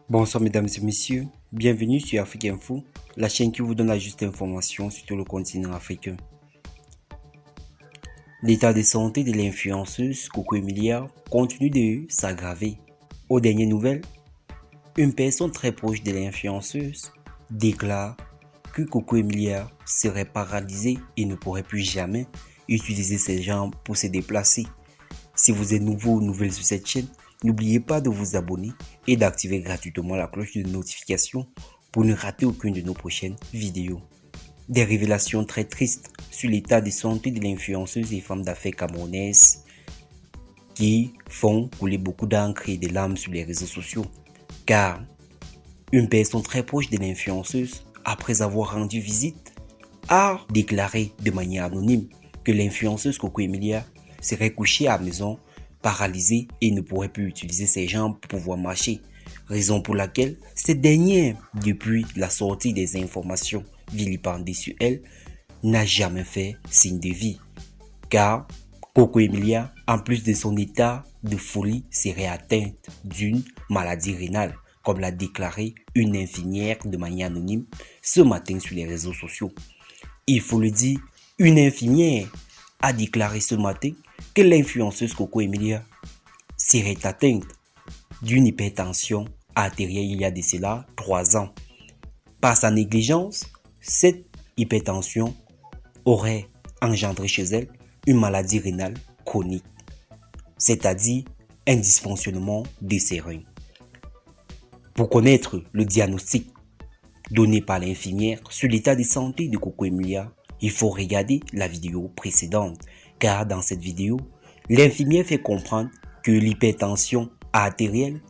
Bonsoir mesdames et messieurs, bienvenue sur Afrique Info, la chaîne qui vous donne la juste information sur tout le continent africain. L'état de santé de l'influenceuse Coco Emilia continue de s'aggraver. Aux dernières nouvelles, une personne très proche de l'influenceuse déclare que Coco Emilia serait paralysée et ne pourrait plus jamais utiliser ses jambes pour se déplacer. Si vous êtes nouveau ou nouvelle sur cette chaîne, n'oubliez pas de vous abonner et d'activer gratuitement la cloche de notification pour ne rater aucune de nos prochaines vidéos. Des révélations très tristes sur l'état de santé de l'influenceuse et femme d'affaires camerounaise qui font couler beaucoup d'encre et de larmes sur les réseaux sociaux. Car une personne très proche de l'influenceuse, après avoir rendu visite, a déclaré de manière anonyme que l'influenceuse Coco Emilia serait couchée à la maison, paralysée et ne pourrait plus utiliser ses jambes pour pouvoir marcher. Raison pour laquelle cette dernière, depuis la sortie des informations vilipendées sur elle, n'a jamais fait signe de vie. Car Coco Emilia, en plus de son état de folie, serait atteinte d'une maladie rénale, comme l'a déclaré une infirmière de manière anonyme ce matin sur les réseaux sociaux. Il faut le dire, une infirmière a déclaré ce matin que l'influenceuse Coco Emilia serait atteinte d'une hypertension artérielle il y a de cela 3 ans. Par sa négligence, cette hypertension aurait engendré chez elle une maladie rénale chronique, c'est-à-dire un dysfonctionnement des ses reins. Pour connaître le diagnostic donné par l'infirmière sur l'état de santé de Coco Emilia, il faut regarder la vidéo précédente, car dans cette vidéo, l'infirmière fait comprendre que l'hypertension artérielle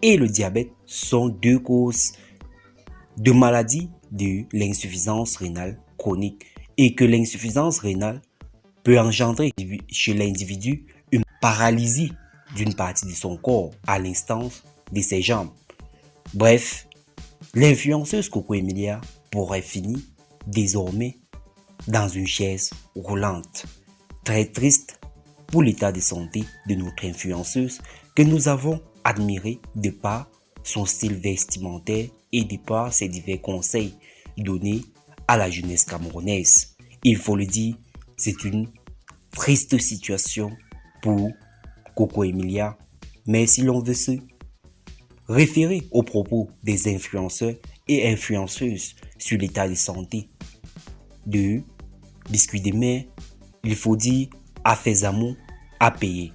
et le diabète sont deux causes de maladies de l'insuffisance rénale chronique et que l'insuffisance rénale peut engendrer chez l'individu une paralysie d'une partie de son corps à l'instance de ses jambes. Bref, l'influenceuse Coco Emilia pourrait finir désormais dans une chaise roulante. Très triste pour l'état de santé de notre influenceuse que nous avons admiré de par son style vestimentaire et de par ses divers conseils donnés à la jeunesse camerounaise. Il faut le dire, c'est une triste situation pour Coco Emilia, mais si l'on veut se référer aux propos des influenceurs et influenceuses sur l'état de santé de Biscuit de mer, il faut dire Afezamo a payé,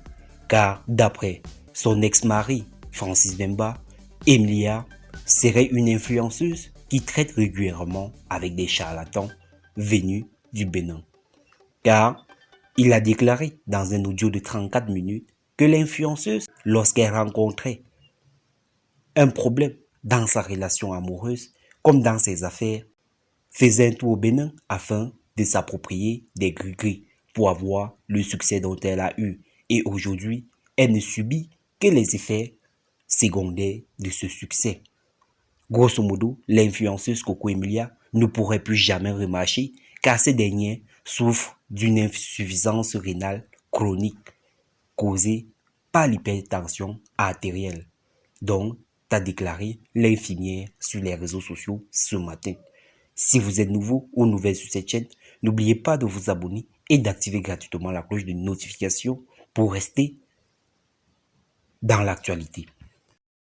car d'après son ex-mari Francis Bemba, Emilia serait une influenceuse qui traite régulièrement avec des charlatans venus du Bénin. Car il a déclaré dans un audio de 34 minutes que l'influenceuse, lorsqu'elle rencontrait un problème dans sa relation amoureuse comme dans ses affaires, faisait un tour au Bénin afin de s'approprier des gris-gris pour avoir le succès dont elle a eu. Et aujourd'hui, elle ne subit que les effets secondaires de ce succès. Grosso modo, l'influenceuse Coco Emilia ne pourrait plus jamais remarcher car ces derniers souffrent d'une insuffisance rénale chronique causée par l'hypertension artérielle, dont a déclaré l'infirmière sur les réseaux sociaux ce matin. Si vous êtes nouveau ou nouvelle sur cette chaîne, n'oubliez pas de vous abonner et d'activer gratuitement la cloche de notification pour rester dans l'actualité.